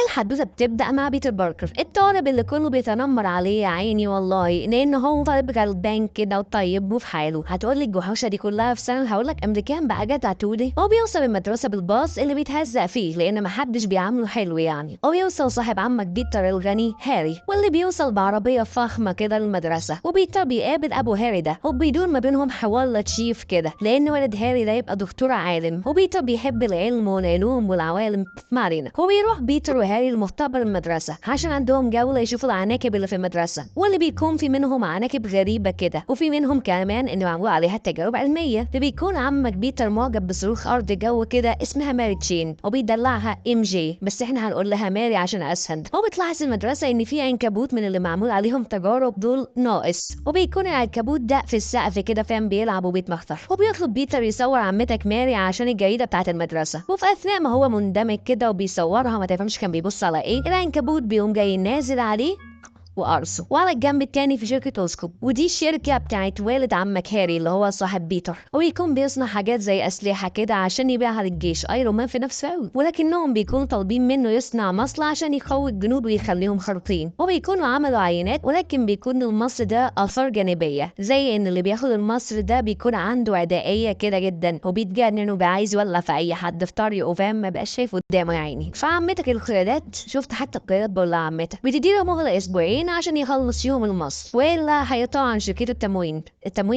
الحدوته بتبدأ مع بيتر باركر، الطالب اللي كله بيتنمر عليه يا عيني والله، لأن هو طالب غلبان كده وطيب وفي حاله. هتقولي الجحوشة دي كلها في سنة؟ هقولك أمريكان بقى جدع تولي. هو بيوصل المدرسة بالباص اللي بيتهزق فيه لأن محدش بيعامله حلو يعني، وبيوصل صاحب عمك بيتر الغني هاري، واللي بيوصل بعربية فخمة كده المدرسة، وبيتر بيقابل أبو هاري ده وبيدور ما بينهم حوار لطيف كده، لأن ولد هاري ده يبقى دكتور عالم، وبيتر بيحب العلم والعلوم والعوالم. ما علينا. هو بيروح بيتر وهاري المختبر المدرسة عشان عندهم جولة يشوفوا العناكب اللي في المدرسة، واللي بيكون في منهم عناكب غريبة كده، وفي منهم كمان اللي معمول عليها تجارب علمية. اللي بيكون عمك بيتر معجب بصاروخ أرض جو كده اسمها ماري تشين، وبيدلعها ام جي، بس احنا هنقول لها ماري عشان أسهل. هو بتلاحظ المدرسة إن في عنكبوت من اللي معمول عليهم تجارب دول ناقص، وبيكون العنكبوت ده في السقف كده فاهم بيلعب وبيتمخطر، وبيطلب بيتر يصور عمتك ماري عشان الجريدة بتاعة المدرسة. وفي أثناء ما هو مندمج كده وبيصورها ما تفهمش كان بيبص على ايه، العنكبوت بيقوم جاي نازل عليه وقرصه. وعلى الجنب التاني في شركة اوسكوب، ودي الشركة بتاعت والد عمك هاري اللي هو صاحب بيتر، ويكون بيصنع حاجات زي أسلحة كده عشان يبيعها للجيش، ايرون مان في نفسه قوي، ولكنهم بيكونوا طالبين منه يصنع مصل عشان يقوي الجنود ويخليهم خارقين. وبيكونوا عملوا عينات، ولكن بيكون المصل ده آثار جانبية، زي ان اللي بياخد المصل ده بيكون عنده عدائية كده جدا، وبيتجنن وبيعايز يولع في اي حد في طريقه فاهم، ما بقاش شايف قدامه يا عيني. فعمتك القيادات، شفت حتى القيادات بقول عمتك بتديله مهلة اسبوعين عشان يخلص يوم المصل، والا هيقطعوا عن شركته التموين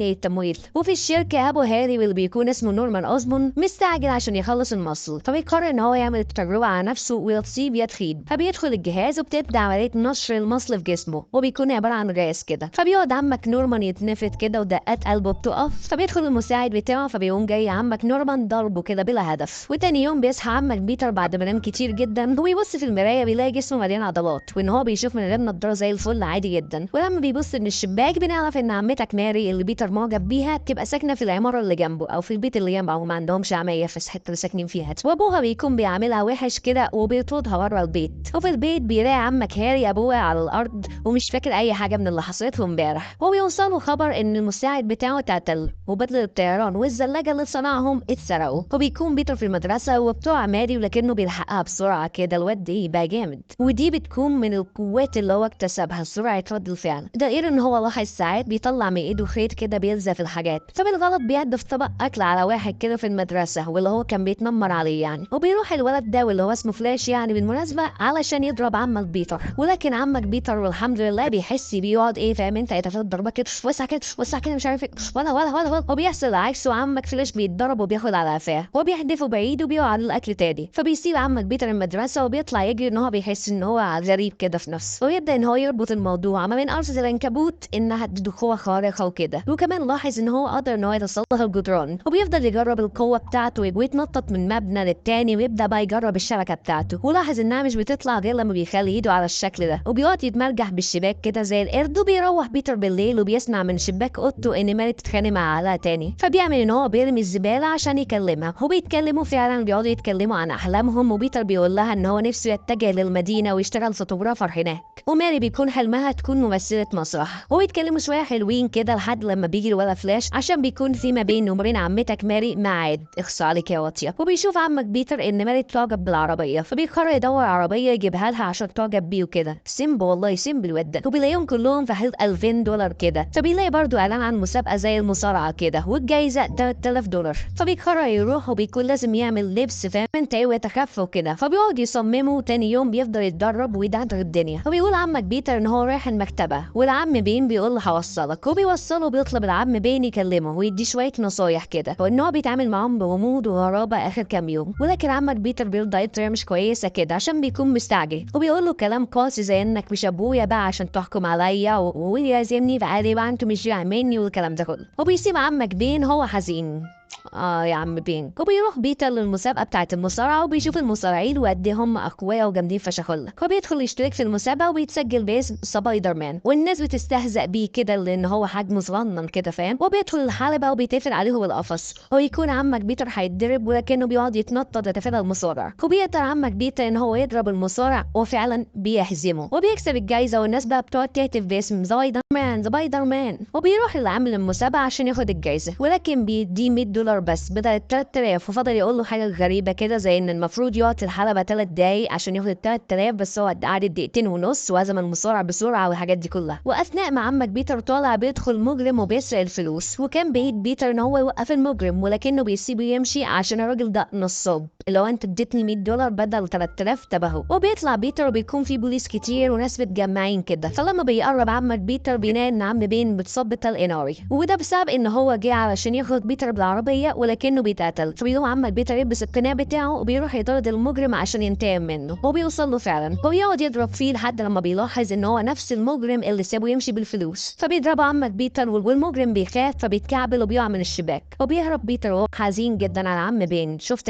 ايه التمويل. وفي الشركه ابو هاري واللي بيكون اسمه نورمان اوزمون مستعجل عشان يخلص المصل، فبيقرر ان هو يعمل التجربه على نفسه ويصيب يدخيل. فبيدخل الجهاز وبتبدا عمليه نشر المصل في جسمه، وبيكون عباره عن غاز كده. فبيقعد عمك نورمان يتنفض كده ودقات قلبه بتقف، فبيدخل المساعد بتاعه، فبيقوم جاي عمك نورمان ضربه كده بلا هدف. وتاني يوم بيصحى عمك بيتر بعد ما نام كتير جدا، ويبص في المرايه بيلاقي جسمه مليان عضلات، وان هو بيشوف من غير نضاره زي الفل عادي جدا. ولما بيبص من الشباك بنعرف ان عمتك ماري اللي بيتر معجب بيها بتبقى ساكنه في العماره اللي جنبه او في البيت اللي جنبه، وما عندهمش عمايه في الحته اللي ساكنين فيها، وابوها بيكون بيعاملها وحش كده وبيطردها بره البيت. وفي البيت بيلاقي عمك هاري ابوه على الارض ومش فاكر اي حاجه من اللي حصلت له امبارح. وبيوصلوا خبر ان المساعد بتاعه اتقتل، وبدل الطيران والزلاجه اللي صنعهم اتسرقوا. وبيكون بيتر في المدرسه وبتوع ماري، ولكنه بيلحقها بسرعه كده، الواد ده يبقى جامد. ودي بتكون من القوات اللي هو اكتسبها، سرعه رد الفعل. ده غير ان هو لاحظ ساعات بيطلع من ايده خيط كده بيلزق في الحاجات، فبالغلط بيهدف طبق اكل على واحد كده في المدرسه واللي هو كان بيتنمر عليه يعني. وبيروح الولد ده واللي هو اسمه فلاش يعني بالمناسبه علشان يضرب عمك بيتر، ولكن عمك بيتر والحمد لله بيحس بيقعد ايه فاهم انت يتفادى ضربه كده وسع كده وسع كده مش عارف ايه، ولا وبيحصل عكسه، عمك فلاش بيتضرب وبياخد على قفاه وبيحدفه بعيد وبيقع على الاكل تاني. فبيسيب عمك بيتر المدرسه وبيطلع يجري، ان هو بيحس ان هو غريب كده في نفسه، ويبدا ان هو يربط الموضوع ما بين قرصة العنكبوت انها تدي قوه خارقه وكده. وكمان لاحظ ان هو قدر ان هو يتسلق الجدران، وبيفضل يجرب القوه بتاعته ويتنطط من مبنى للتاني، ويبدا بقى يجرب الشبكه بتاعته، ولاحظ انها مش بتطلع غير لما بيخلي ايده على الشكل ده، وبيقعد يتمرجح بالشباك كده زي القرد. وبيروح بيتر بالليل وبيسمع من شباك اوضته ان ماري بتتخانق مع علاء تاني، فبيعمل ان هو بيرمي الزباله عشان يكلمها، وبيتكلموا فعلا بيقعدوا يتكلموا عن احلامهم. وبيتر بيقول لها ان هو نفسه يتجه للمدينه ويشتغل فوتوغرافر هناك، وماري بيكون حلمها تكون ممثله مسرح. وبيتكلموا شويه حلوين كده لحد لما بيجي الولد فلاش عشان بيكون في ما بين نمرين عمتك ماري ميعاد. اخص عليك يا واطيه. وبيشوف عمك بيتر ان ماري تعجب بالعربيه، فبيقرر يدور عربيه يجيبها لها عشان تعجب بيه وكده. سيمبل والله سيمبل الواد ده. وبيلاقيهم كلهم في حدود $2000 كده. فبيلاقي برضو اعلان عن مسابقه زي المصارعه كده، والجايزه $3000. فبيقرر يروح، وبيكون لازم يعمل لبس فاهم انت ايه ويتخفى وكده. فبيقعد يصممه، تاني يوم بيفضل يتدرب ويدعدر الدنيا. وبيقول عمك بيتر ان هو رايح المكتبه، والعم بين بيقول له هوصلك، وبيوصله. بيطلب العم بين يكلمه ويدي شويه نصايح كده، وان هو بيتعامل معاهم بغموض وغرابه اخر كام يوم. ولكن عمك بيتر بيرضى بطريقه مش كويسه كده عشان بيكون مستعجل، وبيقول له كلام قاسي زي انك مش ابويا بقى عشان تحكم عليا ويلزمني فعادي بقى انتوا مش مني والكلام ده كله. وبيسيب عمك بين هو حزين. يا عم بين. وبيروح بيتر للمسابقة بتاعة المصارعة، وبيشوف المصارعين وقد إيه هم أقوياء وجامدين فشخلة. وبيدخل يشترك في المسابقة وبيتسجل باسم سبايدر مان، والناس بتستهزأ بيه كده لأن هو حجمه صغنن كده فاهم. وبيدخل الحلبة وبيتقفل عليه بالقفص، ويكون عمك بيتر هيتضرب، ولكنه بيقعد يتنطط يتفادى المصارع. وبيقدر عمك بيتر إن هو يضرب المصارع وفعلا بيهزمه وبيكسب الجايزة، والناس بقى بتقعد تهتف باسم سبايدر مان. وبيروح لعامل المسابقة عشان ياخد الجايزة، ولكن بيديه $100 $100 بس بدل ال 3000، وفضل يقول له حاجة غريبة كده زي إن المفروض يقعد الحلبة 3 دقايق عشان ياخد ال 3000، بس هو قعد 2.5 دقايق وهزم المصارع بسرعة والحاجات دي كلها. وأثناء ما عمك بيتر طالع بيدخل مجرم وبيسرق الفلوس، وكان بإيد بيتر إن هو يوقف المجرم، ولكنه بيسيبه يمشي عشان الراجل ده نصاب، اللي هو أنت اديتني $100 بدل 3000 تبهه. وبيطلع بيتر وبيكون في بوليس كتير وناس متجمعين كده، فلما بيقرب عمك بيتر بيلاقي إن عم بين متصاب بطلق ناري، وده بسبب إن هو جه علشان ياخد بيتر بالعربية ولكنه بيتقتل. فبيقوم عمك بيتر يلبس القناع بتاعه وبيروح يطارد المجرم عشان ينتقم منه، وبيوصل له فعلا، وبيقعد يضرب فيه لحد لما بيلاحظ إن هو نفس المجرم اللي سابه يمشي بالفلوس. فبيضرب عمك بيتر والمجرم بيخاف فبيتكعبل وبيقع من الشباك، وبيهرب بيتر وهو حزين جدا على عم بين. شفت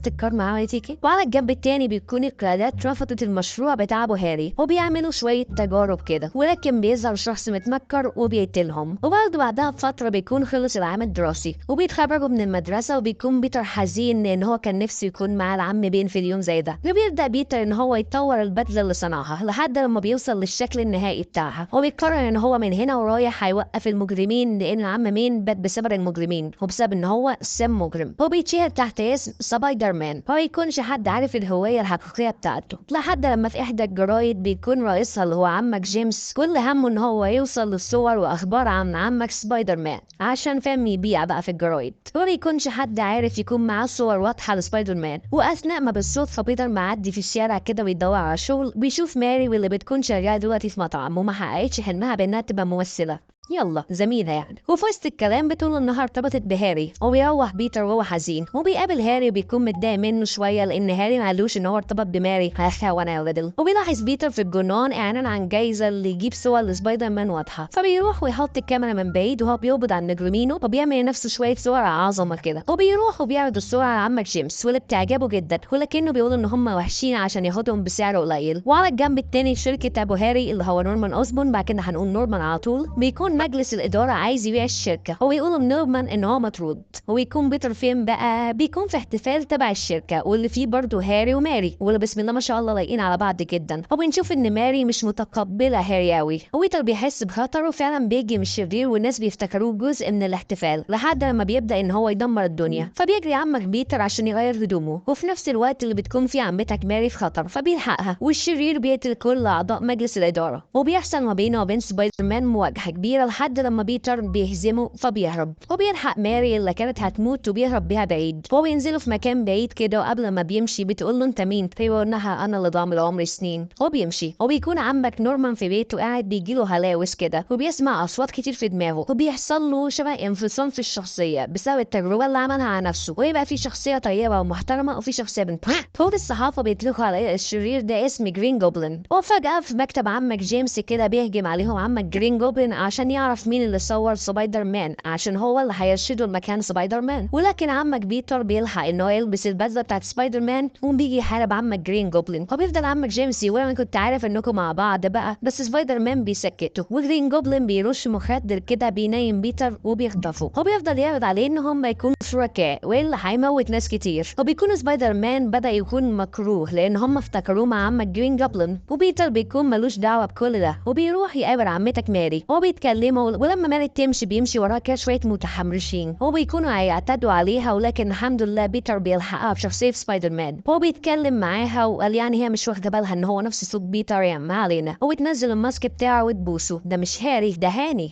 الكارما عملت ايه؟ وعلى الجنب التاني بيكون القيادات رفضت المشروع بتاع ابو هاري، وبيعملوا شويه تجارب كده، ولكن بيظهر شخص متنكر وبيقتلهم. وبرضه بعدها بفتره بيكون خلص العام الدراسي وبيتخرجوا من المدرسه، وبيكون بيتر حزين لان هو كان نفسه يكون مع العم بين في اليوم زي ده. وبيبدا بيتر ان هو يطور البدله اللي صنعها لحد لما بيوصل للشكل النهائي بتاعها، وبيقرر ان هو من هنا ورايح هيوقف المجرمين، لان العم مين بات بسبب المجرمين وبسبب ان هو سم مجرم. هو بيتشهر تحت اسم سبايدر مان، ما يكونش حد عارف الهويه الحقيقيه بتاعته، لحد لما في احدى الجرايد بيكون رئيسها اللي هو عمك جيمس كل همه ان هو يوصل للصور واخبار عن عمك سبايدر مان عشان فاهم يبيع بقى في الجرايد، وما يكونش حد عارف يكون معاه صور واضحه لسبايدر مان. واثناء ما بالصدفه بيتر معدي في الشارع كده ويدور على شغل، بيشوف ماري واللي بتكون شغاله دلوقتي في مطعم وما حققتش حلمها بانها تبقى ممثله، يلا زميلها يعني. وفي وسط الكلام بطول النهار ارتبطت بهاري، وبيروح بيتر وهو حزين، وبيقابل هاري وبيكون متضايق منه شويه لان هاري ما قالوش ان هو ارتبط بماري وانا يا ولد. وبيلاحظ بيتر في الجنون اعلان عن جايزه اللي يجيب صور لسبايدر مان واضحه، فبيروح ويحط الكاميرا من بعيد وهو بيقبض على المجرمين، وبيعمل لنفسه شويه صور عظمه كده، وبيروح وبيعرض الصور على عمك جيمس واللي بتعجبه جدا، ولكنه بيقول ان هم وحشين عشان ياخدهم بسعر قليل. وعلى الجنب التاني شركه ابو هاري اللي هو نورمان اوزبون، بعد كده هنقول نورمان على طول، بيكون مجلس الإدارة عايز يبيع الشركة، هو يقول لنورمان إن هو مطرود. ويكون بيتر فين بقى؟ بيكون في احتفال تبع الشركة واللي فيه برضه هاري وماري، واللي بسم الله ما شاء الله لايقين على بعض جدا. وبنشوف إن ماري مش متقبلة هاري أوي، وبيتر بيحس بخطر وفعلا بيجي من الشرير والناس بيفتكروه جزء من الاحتفال، لحد لما بيبدأ إن هو يدمر الدنيا. فبيجري عمك بيتر عشان يغير هدومه، وفي نفس الوقت اللي بتكون فيه عمتك ماري في خطر، فبيلحقها، والشرير بيقتل كل أعضاء مجلس الإدارة، وبيحصل ما بينه وبين سبايدر مان مواجهة كبيرة لحد لما بيتر بيهزمه فبيهرب، وبيلحق ماري اللي كانت هتموت وبيهرب بيها بعيد. وبينزلوا في مكان بعيد كده، وقبل ما بيمشي بتقول له انت مين؟ فيقول لها انا اللي ضامن عمري سنين. وبيمشي، وبيكون عمك نورمان في بيته قاعد بيجيله هلاوس كده، وبيسمع اصوات كتير في دماغه، وبيحصل له شبه انفصام في الشخصيه بسبب التجربه اللي عملها على نفسه، ويبقى في شخصيه طيبه ومحترمه وفي شخصيه بنت. طول الصحافه بيطلقوا على الشرير ده اسم جرين جوبلin. وفجاه في مكتب عمك جيمس كده بيهجم عليهم عمك جرين جوبلin عشان يعرف مين اللي صور سبايدر مان عشان هو اللي هيرشده لمكان سبايدر مان. ولكن عمك بيتر بيلحق انه يلبس البدله بتاعت سبايدر مان وبيجي يحارب عمك جرين جوبلin. وبيفضل عمك جيمس يقول انا كنت عارف انكم مع بعض بقى، بس سبايدر مان بيسكته، وجرين جوبلin بيرش مخدر كده بينيم بيتر وبيخطفه، وبيفضل يعرض عليه ان هم يكونوا شركاء واللي هيموت ناس كتير. وبيكون سبايدر مان بدا يكون مكروه لان هم افتكروه مع عمك جرين جوبلin، وبيتر بيكون ملوش دعوه بكل ده، وبيروح يقابل عمتك ماري وبيتكلموا. ولما ماري بيمشي وراها كده شويه متحمرشين، هو بيكونوا هيعتدوا عليها، ولكن الحمد لله بيتر بيلحقها بشخصيه سبايدر مان. هو بيتكلم معاها وقال يعني هي مش واخده بالها ان هو نفس صوت بيتر، يعني ما علينا. هو تنزل الماسك بتاعه وتبوسه، ده مش هاري ده هاني.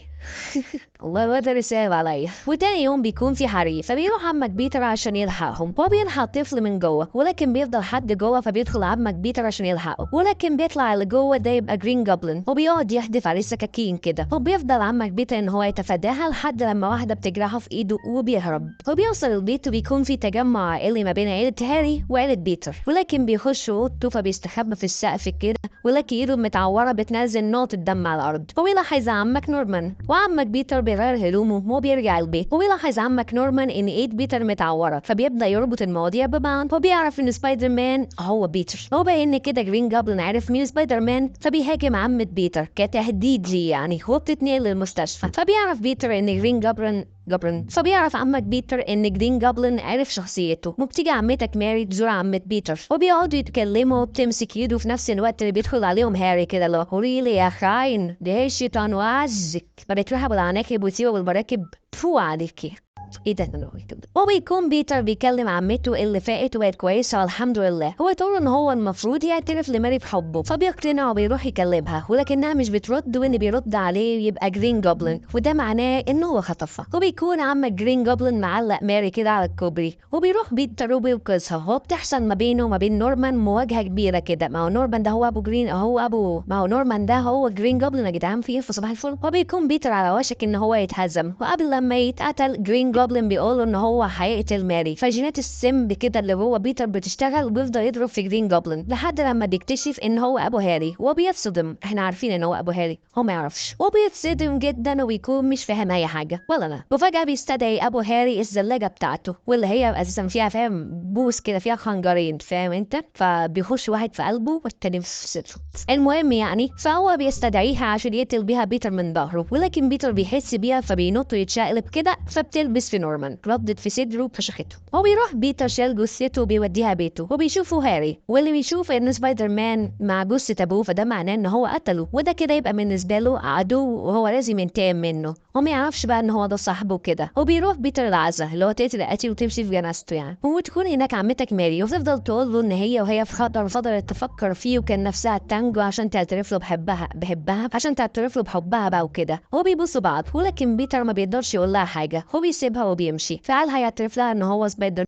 الله الواد رسالة عليا. وتاني يوم بيكون في حريق، فبيروح عمك بيتر عشان يلحقهم، هو بيلحق طفل من جوه، ولكن بيفضل حد جوه فبيدخل عمك بيتر عشان يلحقه، ولكن بيطلع اللي جوه ده يبقى جرين جوبلin، وبيقعد يحدف عليه سكاكين كده، وبيفضل عمك بيتر ان هو يتفاداها لحد لما واحده بتجرحه في ايده وبيهرب. وبيوصل البيت وبيكون في تجمع عائلي ما بين عيله هاري وعيله بيتر، ولكن بيخش اوضته فبيستخبى في السقف كده، ولكن ايده متعوره بتنزل نقطه دم على الارض. وبيلاحظ عمك نورمان، وعمك بيتر بيغير هدومه وبيرجع البيت، وبيلاحظ عمك نورمان ان ايد بيتر متعوره، فبيبدا يربط المواضيع ببعض، وبيعرف ان سبايدر مان هو بيتر. هو باين كده جرين جوبلin عارف مين سبايدر مان، فبيهاجم عمة بيتر كتهديد ليه يعني، وبتتنقل للمستشفى. فبيعرف بيتر ان جرين فبيعرف عمك بيتر ان جرين جوبلin عرف شخصيته، وبتيجي عمتك ماري تزور عمة بيتر، وبيقعدوا يتكلموا وبتمسك ايده في نفس الوقت اللي بيدخل عليهم هاري كده اللي هو لي يا خاين ده الشيطان وعزك، فبترحب العناكب وتسيبوا بالمراكب فو عليكي. ايه ده وبيكون بيتر بيكلم عمته اللي فاقت وبقت كويسه الحمد لله. هو تقول ان هو المفروض يعترف لماري بحبه، فبيقتنع وبيروح يكلمها ولكنها مش بترد، واللي بيرد عليه يبقى جرين جوبلin، وده معناه انه هو خطفها. وبيكون عم جرين جوبلin معلق ماري كده على الكوبري، وبيروح بيتر وبينقذها. هو بتحصل ما بينه وما بين نورمان مواجهه كبيره كده. ما هو نورمان ده هو ابو جرين، ما هو نورمان ده هو جرين جوبلin يا جدعان، في صباح الفل. وبيكون بيتر على وشك ان هو يتهزم، وقبل لما يتقتل جرين جوبلin بيقول ان هو هيقتل ماري. فجينات السم كده اللي هو بيتر بتشتغل وبيفضل يضرب في جرين جوبلin لحد لما بيكتشف ان هو ابو هاري، وبيتصدم. احنا عارفين ان هو ابو هاري، هو ما يعرفش، وبيتصدم جدا وبيكون مش فاهم اي حاجه ولا انا. وفجاه بيستدعي ابو هاري الزلاجه بتاعته، واللي هي اساسا فيها فاهم بوس كده، فيها خنجرين فاهم انت، فبيخش واحد في قلبه والتاني في صدره. المهم يعني فهو بيستدعيها عشان يقتل بيها بيتر من ظهره، ولكن بيتر بيحس بيها فبينط ويتشقلب كده، فبتلبس في نورمان، ردت في صدره فشخته. وبيروح بيتر شال جثته وبيوديها بيته، وبيشوفه هاري، واللي بيشوف ان سبايدر مان مع جثة ابوه، فده معناه ان هو قتله، وده كده يبقى بالنسبه له عدو وهو لازم ينتقم منه. هو ما يعرفش بقى ان هو ده صاحبه كده. وبيروح بيتر العزا اللي هو تقتل القتيل وتمشي في جنازته يعني، وتكون هناك عمتك ماري، وتفضل تقول له ان وهي في خطر، فضلت تفكر فيه وكان نفسها تانجو عشان تعترف له بحبها عشان تعترف له بحبها بقى وكده. هو بيبصوا بعض، ولكن بيتر ما بيقدرش يقول لها حاجه، هو بيسيبها وبيمشي. فعال هيعترف لها ان هو سبايدر